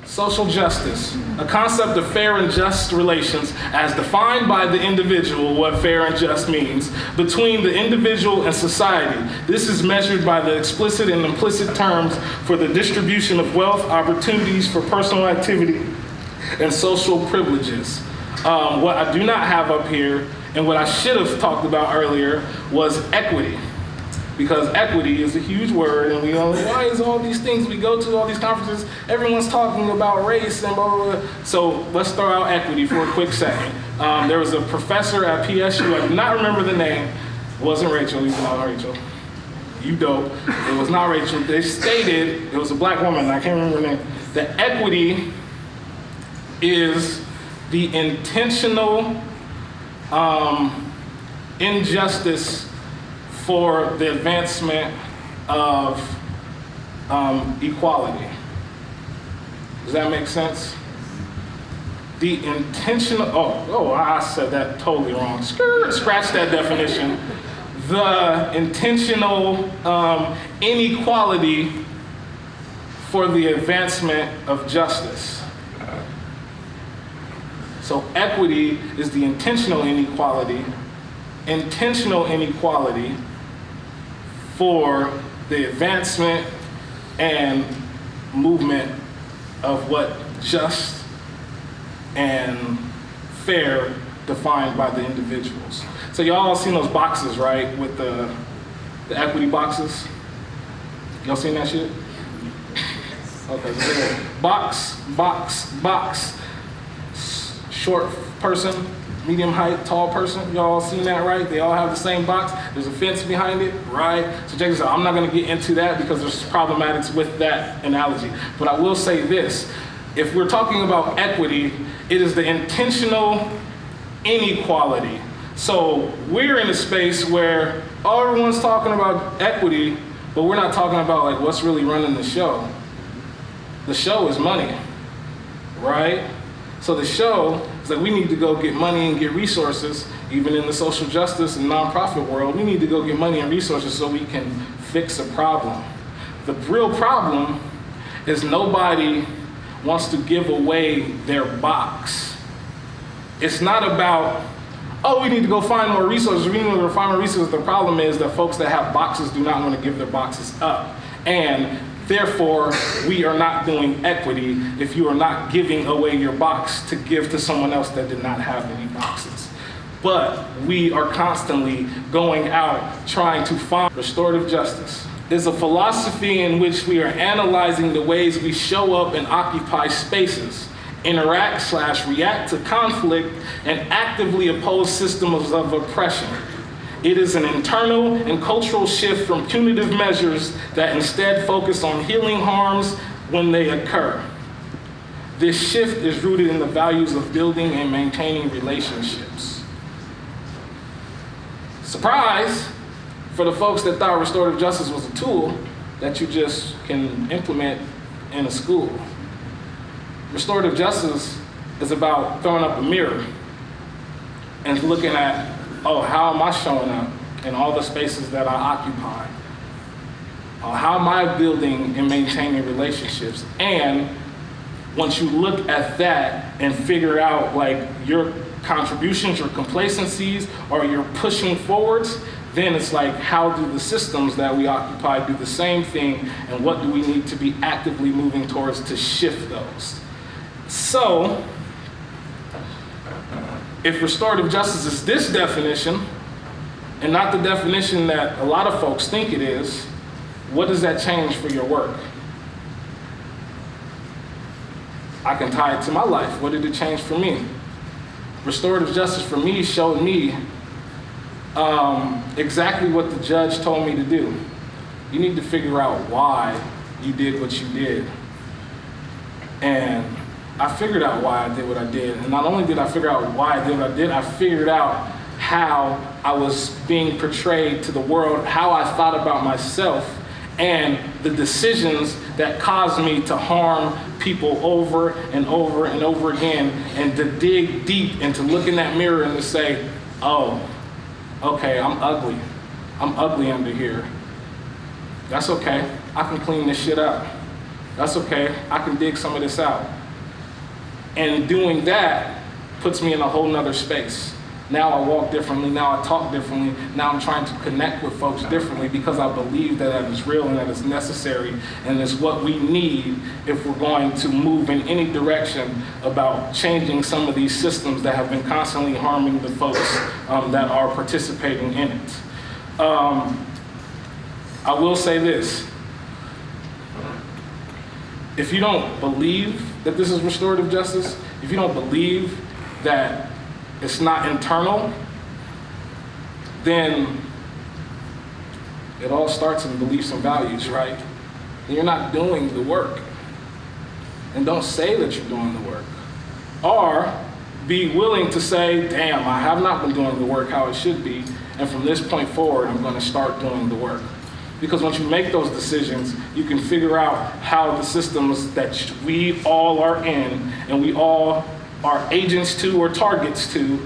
Social justice, a concept of fair and just relations as defined by the individual, what fair and just means, between the individual and society. This is measured by the explicit and implicit terms for the distribution of wealth, opportunities for personal activity, and social privileges. What I do not have up here, and what I should have talked about earlier, was equity. Because equity is a huge word, and we know why is all these things we go to, all these conferences, everyone's talking about race and blah, blah, blah. So let's throw out equity for a quick second. There was a professor at PSU, I do not remember the name, it wasn't Rachel, you know Rachel. You dope. It was not Rachel. They stated, it was a black woman, I can't remember her name, that equity is the intentional injustice for the advancement of equality. Does that make sense? The intentional, I said that totally wrong. Scratch that definition. The intentional inequality for the advancement of justice. So equity is the intentional inequality for the advancement and movement of what just and fair defined by the individuals. So y'all all seen those boxes, right? With the equity boxes? Y'all seen that shit? Okay, so there. Box. Short person, medium height, tall person. Y'all all seen that, right? They all have the same box. There's a fence behind it, right? So check this out. I'm not gonna get into that because there's problematics with that analogy. But I will say this. If we're talking about equity, it is the intentional inequality. So we're in a space where everyone's talking about equity, but we're not talking about like what's really running the show. The show is money, right? So the show is that we need to go get money and get resources, even in the social justice and nonprofit world, we need to go get money and resources so we can fix a problem. The real problem is nobody wants to give away their box. It's not about, oh, we need to go find more resources, we need to go find more resources. The problem is that folks that have boxes do not want to give their boxes up. And therefore, we are not doing equity if you are not giving away your box to give to someone else that did not have any boxes. But we are constantly going out trying to find restorative justice. Is a philosophy in which we are analyzing the ways we show up and occupy spaces, interact/react to conflict, and actively oppose systems of oppression. It is an internal and cultural shift from punitive measures that instead focus on healing harms when they occur. This shift is rooted in the values of building and maintaining relationships. Surprise for the folks that thought restorative justice was a tool that you just can implement in a school. Restorative justice is about throwing up a mirror and looking at, oh, how am I showing up in all the spaces that I occupy? How am I building and maintaining relationships? And once you look at that and figure out like your contributions, your complacencies, or your pushing forwards, then it's like, how do the systems that we occupy do the same thing, and what do we need to be actively moving towards to shift those? So, if restorative justice is this definition, and not the definition that a lot of folks think it is, what does that change for your work? I can tie it to my life. What did it change for me? Restorative justice for me showed me exactly what the judge told me to do. You need to figure out why you did what you did. And I figured out why I did what I did. And not only did I figure out why I did what I did, I figured out how I was being portrayed to the world, how I thought about myself, and the decisions that caused me to harm people over and over and over again, and to dig deep and to look in that mirror and to say, oh, okay, I'm ugly. I'm ugly under here. That's okay. I can clean this shit up. That's okay, I can dig some of this out. And doing that puts me in a whole nother space. Now I walk differently, now I talk differently, now I'm trying to connect with folks differently because I believe that that is real and that it's necessary and it's what we need if we're going to move in any direction about changing some of these systems that have been constantly harming the folks that are participating in it. I will say this. If you don't believe that this is restorative justice, if you don't believe that it's not internal, then it all starts in beliefs and values, right? And you're not doing the work. And don't say that you're doing the work. Or be willing to say, damn, I have not been doing the work how it should be, and from this point forward, I'm going to start doing the work. Because once you make those decisions, you can figure out how the systems that we all are in, and we all are agents to or targets to,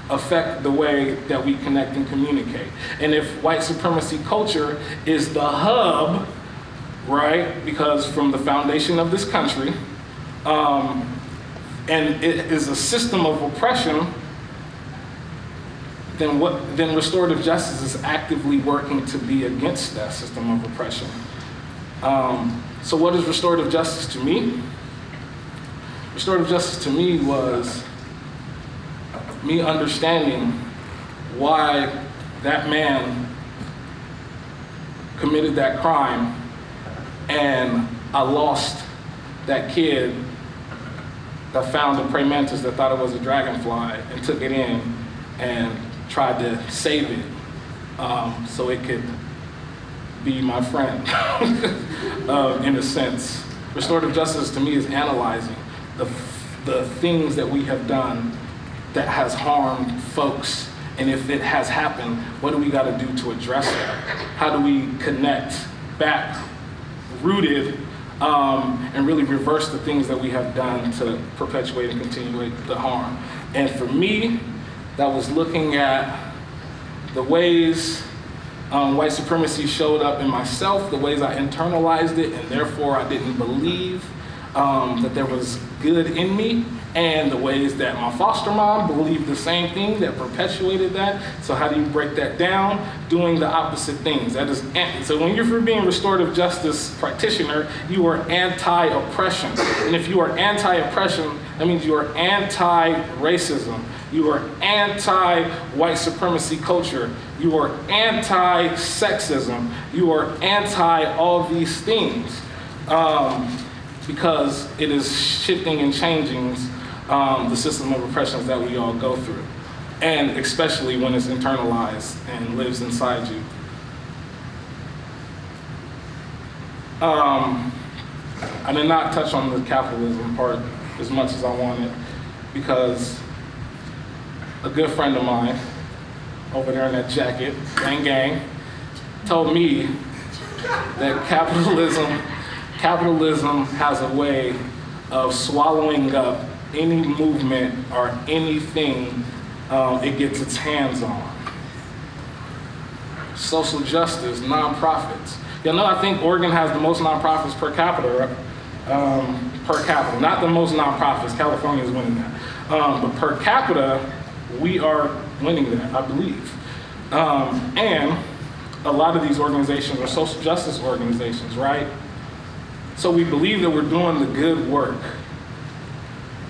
affect the way that we connect and communicate. And if white supremacy culture is the hub, right, because from the foundation of this country, and it is a system of oppression, then restorative justice is actively working to be against that system of oppression. So what is restorative justice to me? Restorative justice to me was me understanding why that man committed that crime, and I lost that kid that found a praying mantis that thought it was a dragonfly and took it in and tried to save it so it could be my friend, in a sense. Restorative justice to me is analyzing the things that we have done that has harmed folks, and if it has happened, what do we got to do to address that? How do we connect back, rooted, and really reverse the things that we have done to perpetuate and continue the harm? And for me, that was looking at the ways white supremacy showed up in myself, the ways I internalized it, and therefore I didn't believe that there was good in me, and the ways that my foster mom believed the same thing that perpetuated that. So how do you break that down? Doing the opposite things. That is, so when you're being restorative justice practitioner, you are anti-oppression. And if you are anti-oppression, that means you are anti-racism. You are anti-white supremacy culture. You are anti-sexism. You are anti all these things. Because it is shifting and changing the system of oppressions that we all go through. And especially when it's internalized and lives inside you. I did not touch on the capitalism part as much as I wanted, because a good friend of mine over there in that jacket, gang gang, told me that capitalism has a way of swallowing up any movement or anything it gets its hands on. Social justice, nonprofits. You know, I think Oregon has the most nonprofits per capita. Not the most nonprofits, California is winning that. But per capita, we are winning that, I believe. And a lot of these organizations are social justice organizations, right? So we believe that we're doing the good work.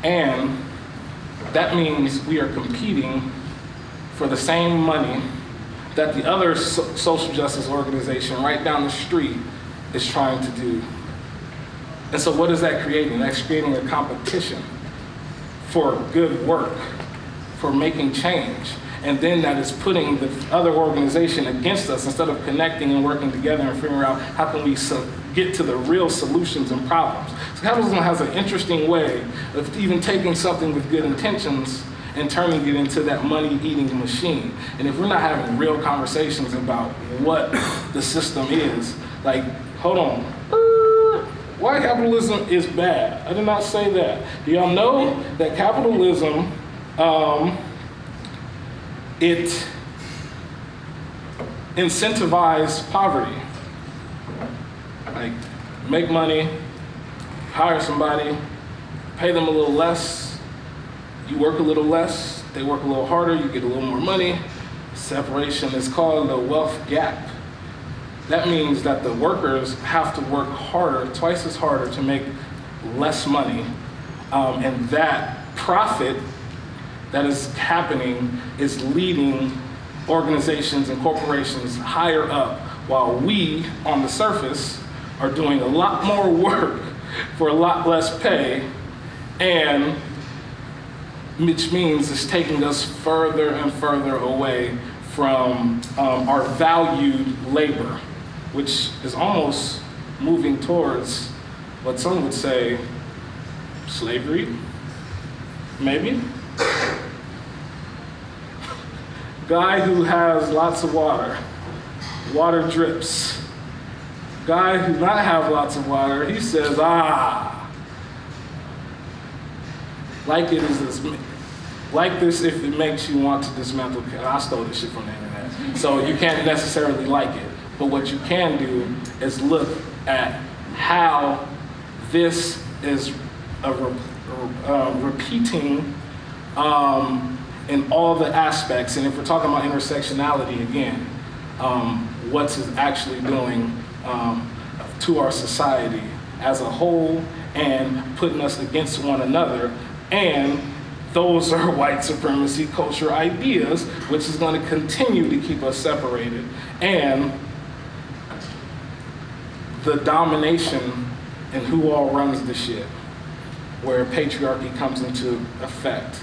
And that means we are competing for the same money that the other social justice organization right down the street is trying to do. And so what is that creating? That's creating a competition for good work, for making change. And then that is putting the other organization against us instead of connecting and working together and figuring out how can we get to the real solutions and problems. So capitalism has an interesting way of even taking something with good intentions and turning it into that money-eating machine. And if we're not having real conversations about what the system is, like, hold on, why capitalism is bad? I did not say that. Do y'all know that capitalism, it incentivized poverty? Like, make money, hire somebody, pay them a little less, you work a little less, they work a little harder, you get a little more money. Separation is called the wealth gap. That means that the workers have to work harder, twice as harder to make less money. And that profit that is happening is leading organizations and corporations higher up, while we, on the surface, are doing a lot more work for a lot less pay, and which means it's taking us further and further away from our valued labor, which is almost moving towards what some would say slavery, maybe. Guy who has lots of water drips. Guy who not have lots of water, he says, like it is this, like this if it makes you want to dismantle. I stole this shit from the internet. So you can't necessarily like it. But what you can do is look at how this is repeating in all the aspects. And if we're talking about intersectionality again, what's it actually doing to our society as a whole and putting us against one another. And those are white supremacy culture ideas, which is going to continue to keep us separated. And the domination and who all runs the shit, where patriarchy comes into effect.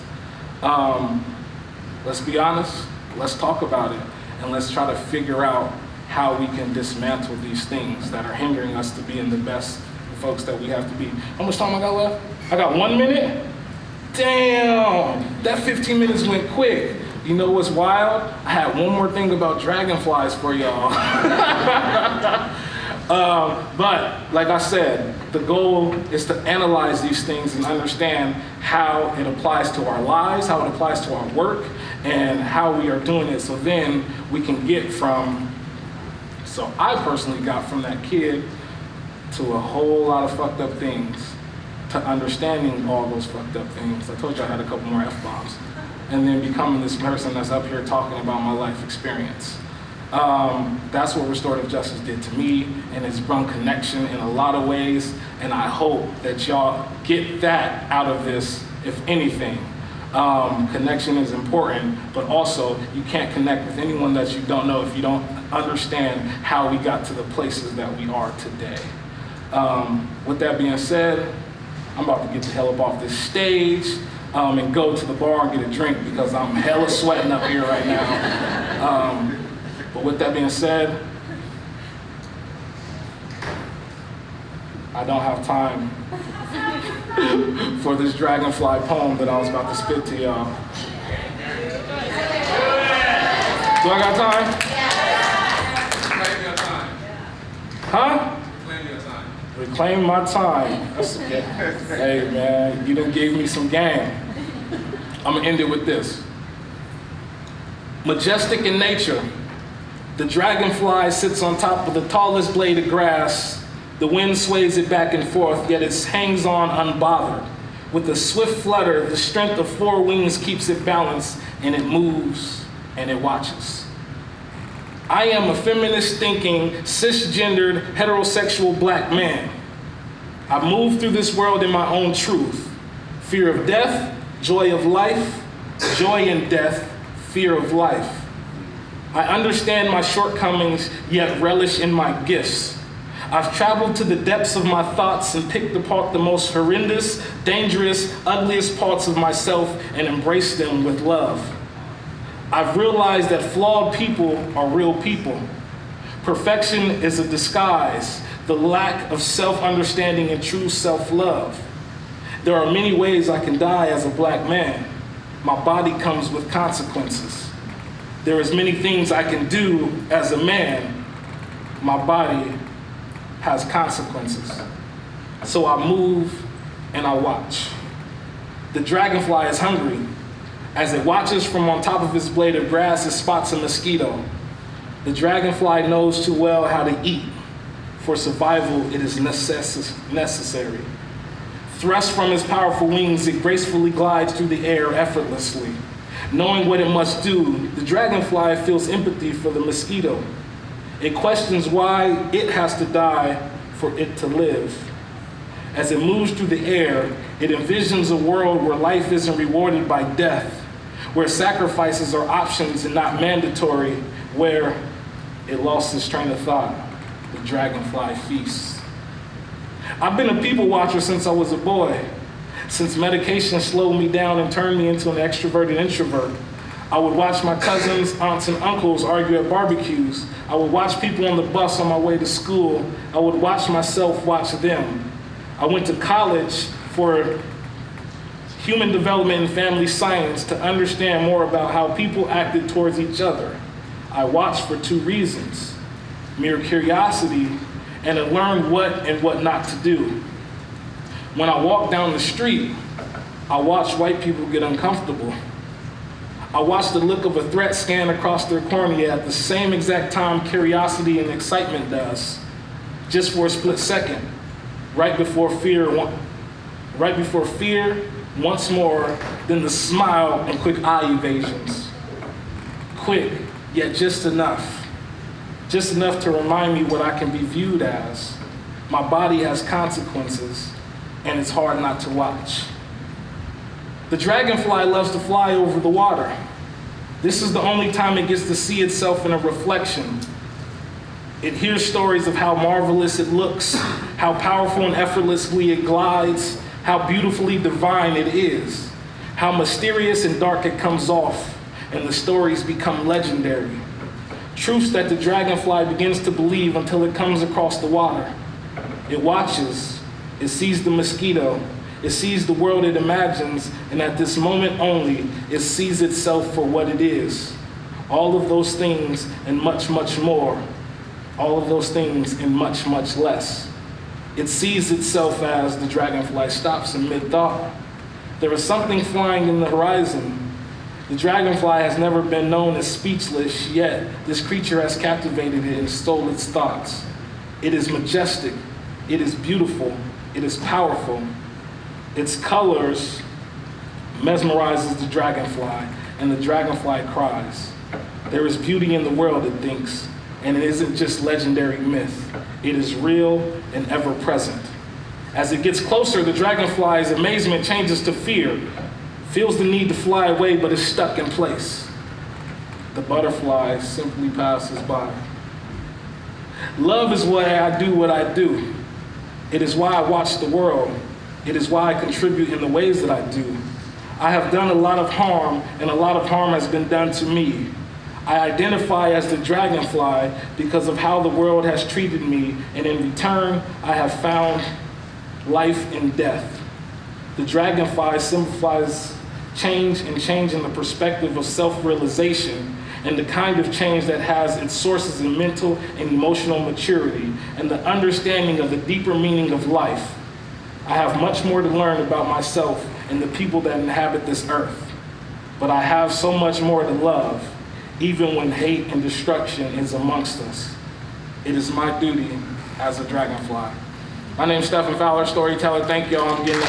Let's be honest, let's talk about it, and let's try to figure out how we can dismantle these things that are hindering us to being the best folks that we have to be. How much time I got left? I got 1 minute? Damn, that 15 minutes went quick. You know what's wild? I had one more thing about dragonflies for y'all. But like I said, the goal is to analyze these things and understand how it applies to our lives, how it applies to our work, and how we are doing it. So then we can get from, so I personally got from that kid to a whole lot of fucked up things, to understanding all those fucked up things. I told you I had a couple more F-bombs. And then becoming this person that's up here talking about my life experience. That's what Restorative Justice did to me, and it's brought connection in a lot of ways, and I hope that y'all get that out of this, if anything. Connection is important, but also you can't connect with anyone that you don't know if you don't understand how we got to the places that we are today. With that being said, I'm about to get the hell up off this stage and go to the bar and get a drink because I'm hella sweating up here right now. But with that being said, I don't have time for this dragonfly poem that I was about to spit to y'all. Do I got time? Reclaim your time. Huh? Reclaim your time. Reclaim my time. That's, hey man, you done gave me some game. I'm gonna end it with this. Majestic in nature, the dragonfly sits on top of the tallest blade of grass. The wind sways it back and forth, yet it hangs on unbothered. With a swift flutter, the strength of 4 wings keeps it balanced, and it moves, and it watches. I am a feminist thinking, cisgendered, heterosexual black man. I move through this world in my own truth. Fear of death, joy of life, joy in death, fear of life. I understand my shortcomings, yet relish in my gifts. I've traveled to the depths of my thoughts and picked apart the most horrendous, dangerous, ugliest parts of myself and embraced them with love. I've realized that flawed people are real people. Perfection is a disguise, the lack of self-understanding and true self-love. There are many ways I can die as a black man. My body comes with consequences. There is many things I can do as a man. My body has consequences. So I move and I watch. The dragonfly is hungry. As it watches from on top of its blade of grass, it spots a mosquito. The dragonfly knows too well how to eat. For survival, it is necessary. Thrust from its powerful wings, it gracefully glides through the air effortlessly. Knowing what it must do, the dragonfly feels empathy for the mosquito. It questions why it has to die for it to live. As it moves through the air, it envisions a world where life isn't rewarded by death, where sacrifices are options and not mandatory, where it lost its train of thought. The dragonfly feasts. I've been a people watcher since I was a boy. Since medication slowed me down and turned me into an extroverted introvert, I would watch my cousins, aunts, and uncles argue at barbecues. I would watch people on the bus on my way to school. I would watch myself watch them. I went to college for human development and family science to understand more about how people acted towards each other. I watched for two reasons: mere curiosity and to learn what and what not to do. When I walk down the street, I watch white people get uncomfortable. I watch the look of a threat scan across their cornea at the same exact time curiosity and excitement does, just for a split second, right before fear once more, then the smile and quick eye evasions. Quick, yet just enough to remind me what I can be viewed as. My body has consequences, and it's hard not to watch. The dragonfly loves to fly over the water. This is the only time it gets to see itself in a reflection. It hears stories of how marvelous it looks, how powerful and effortlessly it glides, how beautifully divine it is, how mysterious and dark it comes off, and the stories become legendary. Truths that the dragonfly begins to believe until it comes across the water. It watches, it sees the mosquito, it sees the world it imagines, and at this moment only, it sees itself for what it is. All of those things and much, much more. All of those things and much, much less. It sees itself as the dragonfly stops in mid-thought. There is something flying in the horizon. The dragonfly has never been known as speechless, yet this creature has captivated it and stole its thoughts. It is majestic, it is beautiful, it is powerful. Its colors mesmerizes the dragonfly, and the dragonfly cries. There is beauty in the world, it thinks, and it isn't just legendary myth. It is real and ever present. As it gets closer, the dragonfly's amazement changes to fear, feels the need to fly away, but is stuck in place. The butterfly simply passes by. Love is why I do what I do. It is why I watch the world. It is why I contribute in the ways that I do. I have done a lot of harm, and a lot of harm has been done to me. I identify as the dragonfly because of how the world has treated me, and in return, I have found life in death. The dragonfly signifies change and change in the perspective of self-realization and the kind of change that has its sources in mental and emotional maturity and the understanding of the deeper meaning of life. I have much more to learn about myself and the people that inhabit this earth, but I have so much more to love, even when hate and destruction is amongst us. It is my duty as a dragonfly. My name's Stephen Fowler, storyteller. Thank y'all. I'm getting the